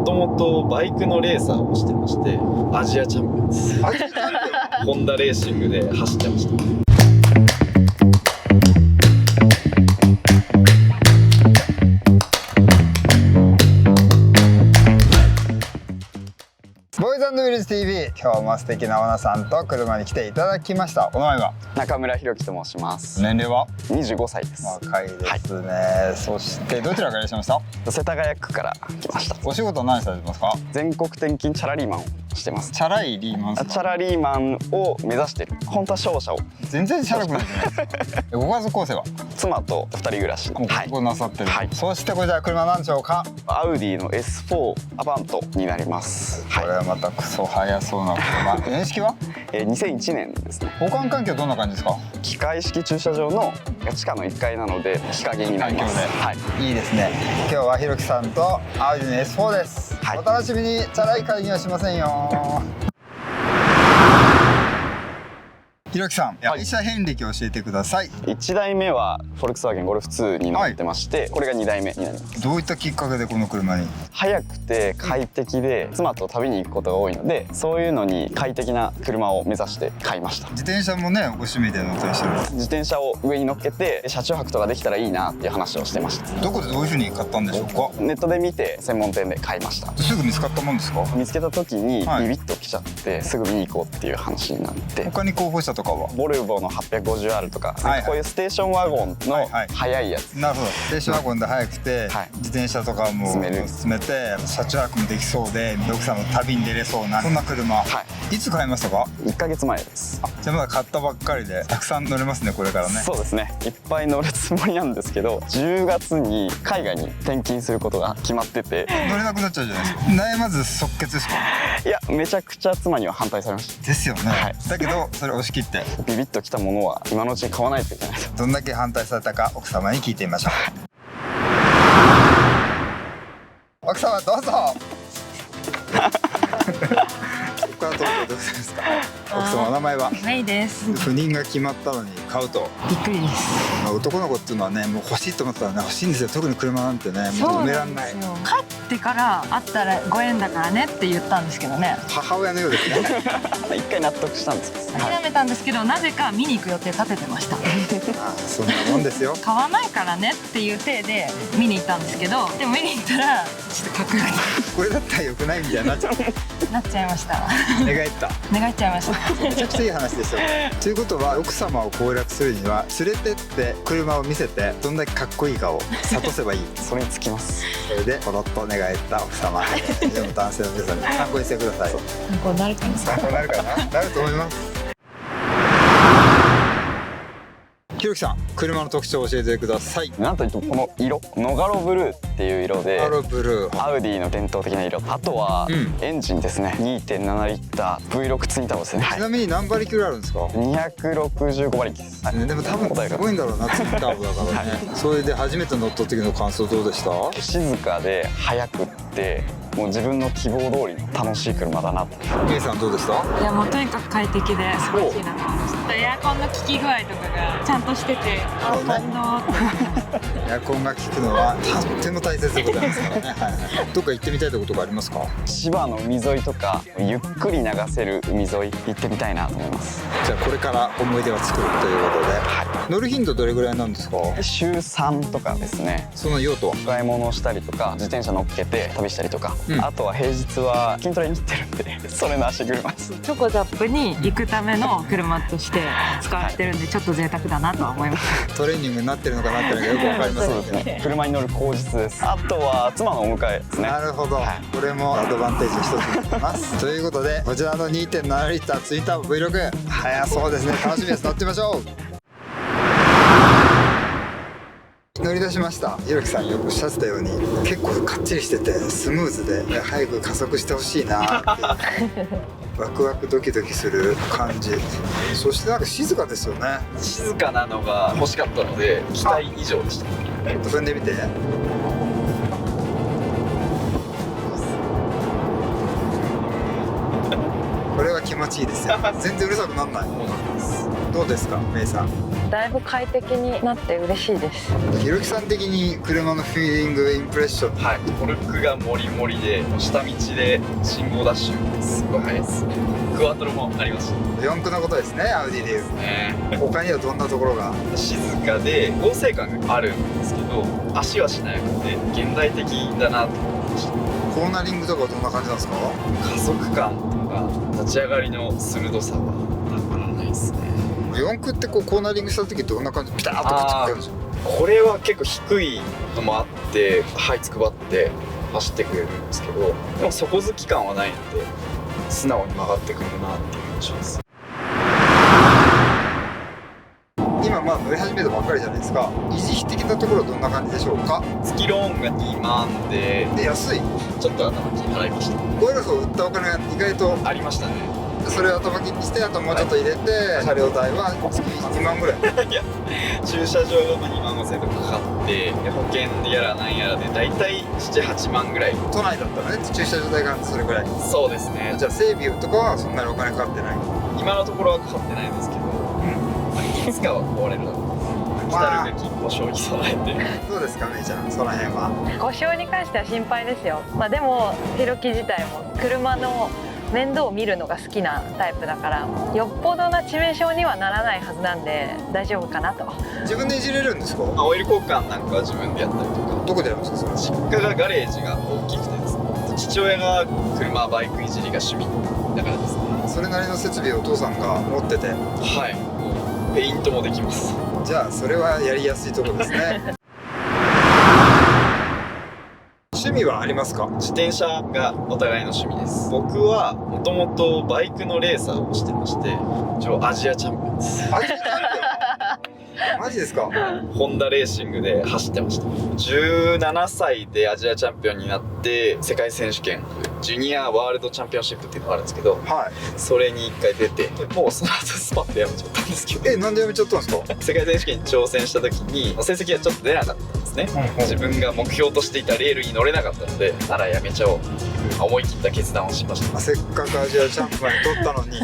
ともとバイクのレーサーをしてまして、アジアチャンピオンです。アジアチャンピオンホンダレーシングで走ってました。ボーイズ&ウィルズ TV、 今日も素敵なオナさんと車に来ていただきました。お名前は？中村弘樹と申します。年齢は25歳です。若いですね、そしてどちらからいらっしゃいました？世田谷区から来ました。お仕事は何されてますか？全国転勤チャラリーマンをしてます。チャラいリーマンさん。チャラリーマンを目指してる。本当は商社を。全然チャラくないじゃないですか。ご家族構成は？妻と2人暮らしの。もう結婚なさってる。はい。そしてこちら車なんでしょうか？アウディの S4 アバントになります。これはまたクソ速そうな車。年式は？2001年ですね。保管環境どんな感じですか？機械式駐車場の地下の1階なので日陰になります。はい。いいですね。今日は弘樹さんとアウディの S4 です。はい、お楽しみに。チャラい会議はしませんよ。弘樹さん、愛車遍歴を教えてください。1台目はフォルクスワーゲンゴルフ2に乗ってまして、これが2台目になります。どういったきっかけでこの車に？速くて快適で妻と旅に行くことが多いので、そういうのに快適な車を目指して買いました。自転車もね、ご趣味で乗ったりしてる。自転車を上に乗っけて車中泊とかできたらいいなっていう話をしてました。どこでどういうふうに買ったんでしょうか？ネットで見て専門店で買いました。すぐ見つかったもんですか？見つけた時にはいビビッときちゃってすぐ見に行こうっていう話になって、他に候補者とかは？ボルボの 850R とか、はいはい、こういうステーションワゴンの速いやつ。なるほど。ステーションワゴンで速くて、はい、自転車とかも進めて車中泊もできそうで奥さんも旅に出れそうなそんな車、はい、いつ買いましたか？1ヶ月前です。じゃあまだ買ったばっかりでたくさん乗れますね、これからね。そうですね、いっぱい乗るつもりなんですけど、10月に海外に転勤することが決まってて乗れなくなっちゃうじゃないですか。悩まず即決ですか？いや、めちゃくちゃ妻には反対されました。ですよね、はい、だけどそれ押し切ってビビッときたものは今のうちに買わないといけないと。どんだけ反対されたか奥様に聞いてみましょう。奥様どうぞ。ここからどうですか？奥様お名前は？メイです。不妊が決まったのに買うとびっくりです。男の子っていうのはね、もう欲しいと思ったらね欲しいんですよ。特に車なんてね、もう止めらんない。帰ってからあったらご縁だからねって言ったんですけどね。母親のようですね。一回納得したんです。諦めたんですけど、なぜか見に行く予定立ててました。あ、そんなもんですよ。買わないからねっていう体で見に行ったんですけど、でも見に行ったらちょっとかっこよくてこれだったら良くないみたいになっちゃいました。寝返った。寝返っちゃいました。めちゃくちゃいい話ですよ。ということは奥様を攻略するには連れてって車を見せてどんだけかっこいいかを諭せばいい。それにつきます。それでポロッと寝返った奥様でも男性の皆さんに参考にしてください。参考になるかな。参考になるかな。なると思います。弘樹さん、車の特徴を教えてください。なんといってもこの色、ノガロブルーっていう色で、ノガロブルー、アウディの伝統的な色。あとは、エンジンですね。2.7 リッター V6 ツインターボですね。ちなみに何馬力あるんですか？265馬力です。でも多分すごいんだろうな、ツインターボだからね。それで初めて乗った時の感想どうでした？静かで速くって、もう自分の希望通りの楽しい車だなと。メイさんどうでした？いや、もうとにかく快適で素晴らしいなと思いました。エアコンの効き具合とかがちゃんとしてて、感動。エアコンが効くのはとっても大切でございますからね。はいはい。どっか行ってみたいところとかありますか？千葉の海沿いとかゆっくり流せる海沿い行ってみたいなと思います。じゃあこれから思い出を作るということで、はい、乗る頻度どれぐらいなんですか？週3とかですね。その用途は？買い物をしたりとか自転車乗っけて旅したりとか、あとは平日は筋トレに行ってるんでそれの足車です。チョコザップに行くための車として使われてるんで、ちょっと贅沢だなとは思います。トレーニングになってるのかなっていうのがよくわかりますそうですね。車に乗る口実です。あとは妻のお迎えですね。なるほど、はい、これもアドバンテージの一つになりますということで、こちらの 2.7 リッターツインターボ V6 速そうですね。楽しみです。乗ってみましょう。乗り出しました。弘樹さんよくおっしゃってたように結構かっちりしててスムーズで、早く加速してほしいなってワクワクドキドキする感じ。そしてなんか静かですよね。静かなのが欲しかったので期待以上でした。ちょっと踏んでみて。これは気持ちいいですよ。全然うるさくなんない。どうですか、メイさん？だいぶ快適になって嬉しいです。ひろきさん的に車のフィーリングインプレッション。はい、トルクがモリモリで下道で信号ダッシュすごい速いですね。クワトロもありました四駆のことですね、アウディでいう。ね。他にはどんなところが？静かで合成感があるんですけど足はしなくて現代的だなと思いました。コーナリングとかはどんな感じなんですか？加速感とか立ち上がりの鋭さはたまらないですね。四駆ってこうコーナリングした時どんな感じ？ピタッとくっつく感じ？これは結構低いのもあってはいつくばって走ってくれるんですけど、でも底付き感はないので素直に曲がってくれるなっていう印象です。今まあ乗り始めたばっかりじゃないですか。維持費的なところはどんな感じでしょうか？月ローンが2万で安い。ちょっと頭金払いました。ゴルフを売ったお金が意外とありましたね。それを頭金にしてあともうちょっと入れて、車両代は月2万ぐらい。いや駐車場が2万5千円とかかかってで保険やらなんやらでだいたい7、8万ぐらい。都内だったらね、駐車場代がそれぐらい。そうですね。じゃあ整備とかはそんなにお金かかってない？今のところはかかってないんですけど、いつかは壊れるだろう。来たるべき故障に備えて。どうですか、めいちゃん、その辺は。故障に関しては心配ですよ。でもひろき自体も車の面倒を見るのが好きなタイプだからよっぽどな致命傷にはならないはずなんで大丈夫かなと。自分でいじれるんですか？オイル交換なんかは自分でやったりとか。どこでやるんですか？それ実家がガレージが大きくてですね、父親が車バイクいじりが趣味だからですね。それなりの設備をお父さんが持ってて、はい、もうペイントもできます。じゃあそれはやりやすいところですね。趣味はありますか？自転車がお互いの趣味です。僕はもともとバイクのレーサーをしてまして一応アジアチャンピオンです。アジアチャンピオン？マジですか？ホンダレーシングで走ってました。17歳でアジアチャンピオンになって世界選手権ジュニアワールドチャンピオンシップっていうのがあるんですけど、はい。それに1回出てもうその後スパッとやめちゃったんですけど、なんでやめちゃったんですか？世界選手権に挑戦した時に成績がちょっと出なかったんですね。自分が目標としていたレールに乗れなかったのでならやめちゃおうと思い切った決断をしました。せっかくアジアチャンピオンに取ったのに。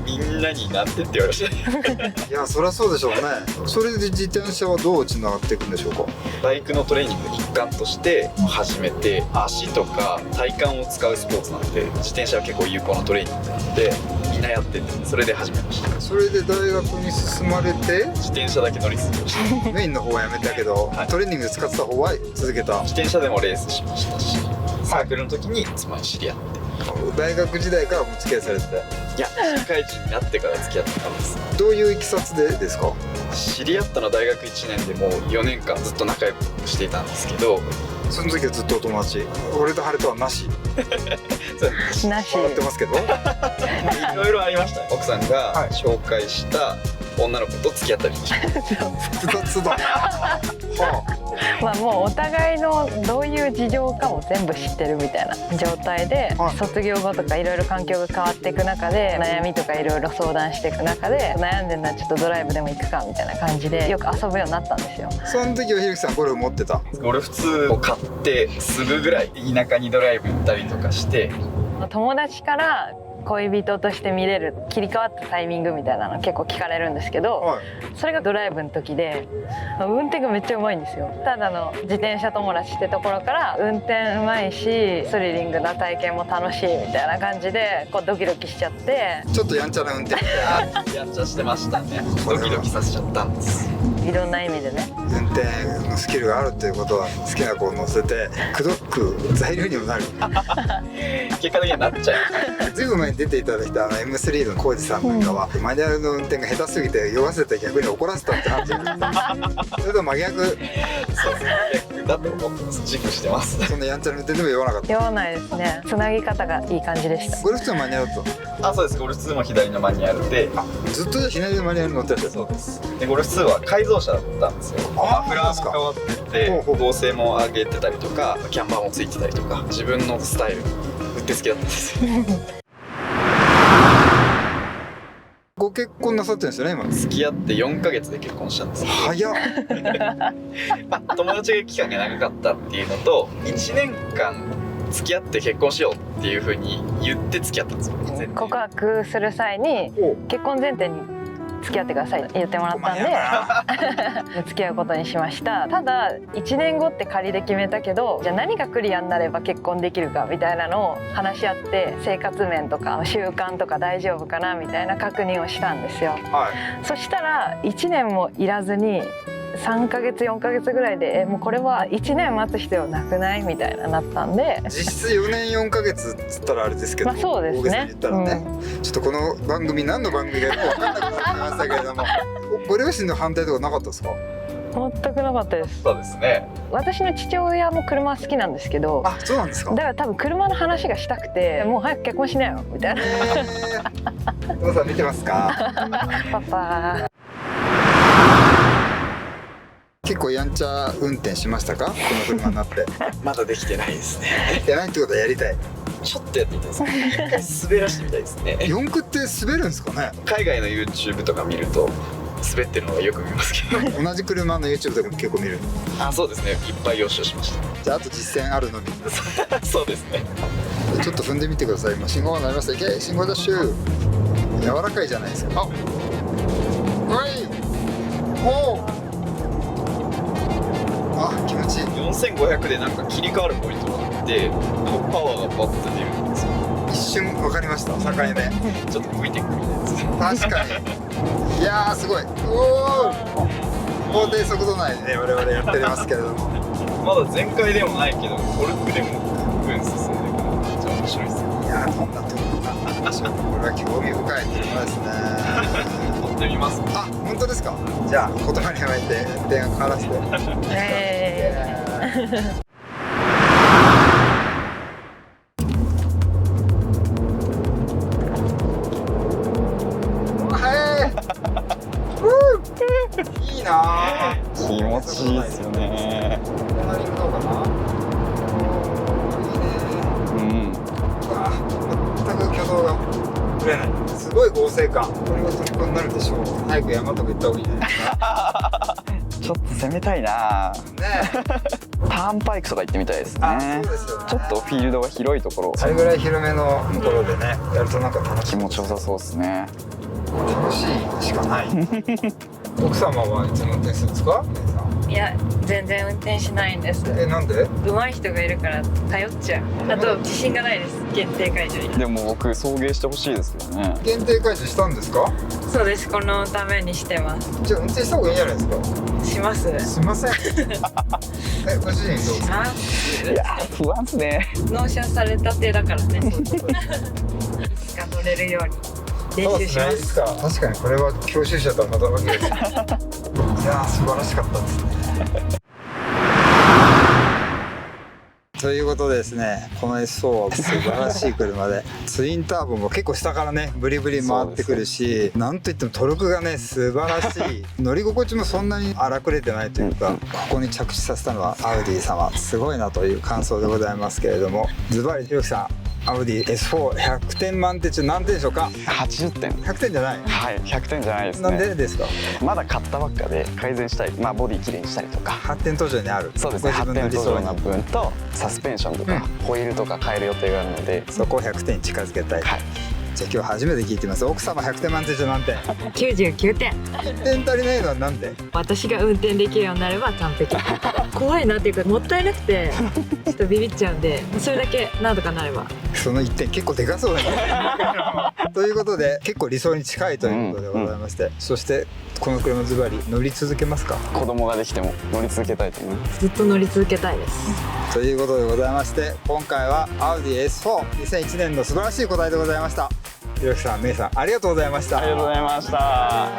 みんなになんてって言われました。いや、そりゃそうでしょうね。それで自転車はどうつながっていくんでしょうか？バイクのトレーニングの一環として始めて、足とか体幹を使うスポーツなので自転車は結構有効なトレーニングなのでみんなやってて、それで始めました。それで大学に進まれて自転車だけ乗り続けました。メインの方はやめたけど、はい、トレーニングで使ってた方は続けた。自転車でもレースしましたし、サークルの時に妻に知り合って。大学時代からお付き合いされてた？いや、社会人になってから付き合ったんです。どういういきさつでですか？知り合ったのは大学1年でもう4年間ずっと仲良くしていたんですけど、その時はずっとお友達？俺と晴れとはなし？なし。笑ってますけど。いろいろありました。奥さんが紹介した女の子と付き合ったりしました。複雑だ。もうお互いのどういう事情かも全部知ってるみたいな状態で、卒業後とかいろいろ環境が変わっていく中で悩みとかいろいろ相談していく中で悩んでるのはちょっとドライブでも行くかみたいな感じでよく遊ぶようになったんですよ。その時はひろきさんゴルフ持ってた？ゴルフ2を買ってすぐぐらい田舎にドライブ行ったりとかして、友達から恋人として見れる切り替わったタイミングみたいなの結構聞かれるんですけど、はい、それがドライブの時で運転がめっちゃうまいんですよ。ただの自転車友達ってところから運転うまいしスリリングな体験も楽しいみたいな感じでこうドキドキしちゃって、ちょっとやんちゃな運転やんちゃしてましたね。ドキドキさせちゃったんです。いろんな意味でね。運転のスキルがあるっていうことは好きな子を乗せて口説く材料にもなる。結果的にはなっちゃう。ずいぶん前に出ていただいたM3 の浩二さんなんかは、マニュアルの運転が下手すぎて酔わせて逆に怒らせたって話を聞いた。それと真逆。そう逆だと思ってます。自負してます。そんなやんちゃな運転でも酔わなかった？酔わないですね。つなぎ方がいい感じでした。ゴルフ2のマニュアルだったあ、そうです。ゴルフ2も左のマニュアルで、ずっと左のマニュアル乗ってた。そうです。でゴルフ2は改造車だったんですよ。マフラーも変わってて、剛性も上げてたりとか、キャンバーもついてたりとか、自分のスタイルうってつけだったんですよ。ご結婚なさってるんですよね今？付き合って4ヶ月で結婚したんですけど、早っ。友達が期間が長かったっていうのと、1年間付き合って結婚しようっていう風に言って付き合ったんですよ。告白する際に結婚前提に付き合ってくださいって言ってもらったんで付き合うことにしました。ただ1年後って仮で決めたけど、じゃあ何がクリアになれば結婚できるかみたいなのを話し合って、生活面とか習慣とか大丈夫かなみたいな確認をしたんですよ。そしたら1年もいらずに3ヶ月4ヶ月ぐらいでもうこれは1年待つ必要なくないみたいななったんで、実質4年4ヶ月っつったらあれですけど、そうですね、大げさに言ったらね、ちょっとこの番組何の番組かよく分かんなくなってきましたけれどもご両親の反対とかなかったですか？全くなかったです。そうですね。私の父親も車好きなんですけど、あ、そうなんですか？だから多分車の話がしたくて、もう早く結婚しなよみたいな。お父さん見てますか？パパ結構やんちゃ運転しましたか？この車になってまだできてないですね。やないってことはやりたい。ちょっとやってみたいですね。一回滑らしてみたいですね。四駆って滑るんですかね？海外の YouTube とか見ると滑ってるのがよく見ますけど。同じ車の YouTube とかも結構見る。あ、そうですね。いっぱい予習しましじゃああと実践あるのみ。た。そうですね。ちょっと踏んでみてください。今信号が鳴りました。いけ、信号ダッシュ。柔らかいじゃないですか。あ、はい。おお。あ、気持ちいい。4500でなんか切り替わるポイントがあって、パワーがバッと出るんですよ。一瞬分かりました。境目。ちょっと向いてくるみたいです。確かに。いやーすごい。おお。法定速度内でね我々やってますけれども。まだ全開でもないけど、コルクでもぐんぐん進んでいくのがめっちゃ面白いですよ。いやーどんなところなんでしょう。これは興味深い車ですね。乗ってみます。あ、本当ですか。じゃあ言葉に甘えて電話変わらせて。いいなぁ。気持ちいいですよね。隣行くのかな。いいね。全く挙動がぶれない。すごい合成感。これが虜になるでしょう。早く山とか行った方がいいんじゃないですか。ちょっと攻めたいな。ねターンパイクとか行ってみたいですあ、ね。そうですよね。ちょっとフィールドが広いところ、それぐらい広めのところでね、やるとなんか楽し気持ちよさそうですね。楽しいしかない。奥様はいつも運転するんですか？姉さん。いや全然運転しないんです。なんで？上手い人がいるから頼っちゃう。あと自信がないです。限定解除に。でも僕送迎してほしいですけどね。限定解除したんですか？そうです。このためにしてます。じゃあ運転した方がいいんじゃないですか？します。すいません。ご主人どうですか？いや不安ですね。納車されたてだからね。いつか乗れるように練習します。確かにこれは教習車とはまたわけです。いやー素晴らしかったですね。ということでですね、この S4 は素晴らしい車でツインターボも結構下からねブリブリ回ってくるし、なんといってもトルクがね素晴らしい。乗り心地もそんなに荒くれてないというか、ここに着地させたのはアウディ様すごいなという感想でございますけれども、ズバリひろきさん、アウディ S4100 点満点中何点でしょうか80点。？100点じゃない。はい、100点じゃないですね。なんでですか？まだ買ったばっかで改善したい、まあボディきれいにしたりとか。発展途上にある。そうですね、発展途上な分分とサスペンションとか、ホイールとか変える予定があるので、そこを100点に近づけたい。はい。じゃあ今日初めて聞いてます。奥様100点満点中何点99点。1点足りないのはなんで？私が運転できるようになれば完璧。怖いなっていうかもったいなくてちょっとビビっちゃうんで、それだけなんとかなれば。その1点結構でかそうだね。ということで結構理想に近いということでございまして、そしてこの車ズバリ乗り続けますか？子供ができても乗り続けたいと思います。ずっと乗り続けたいです。ということでございまして、今回はアウディ S4 2001年の素晴らしい答えでございました。ひろきさん、めいさんありがとうございました。ありがとうございました。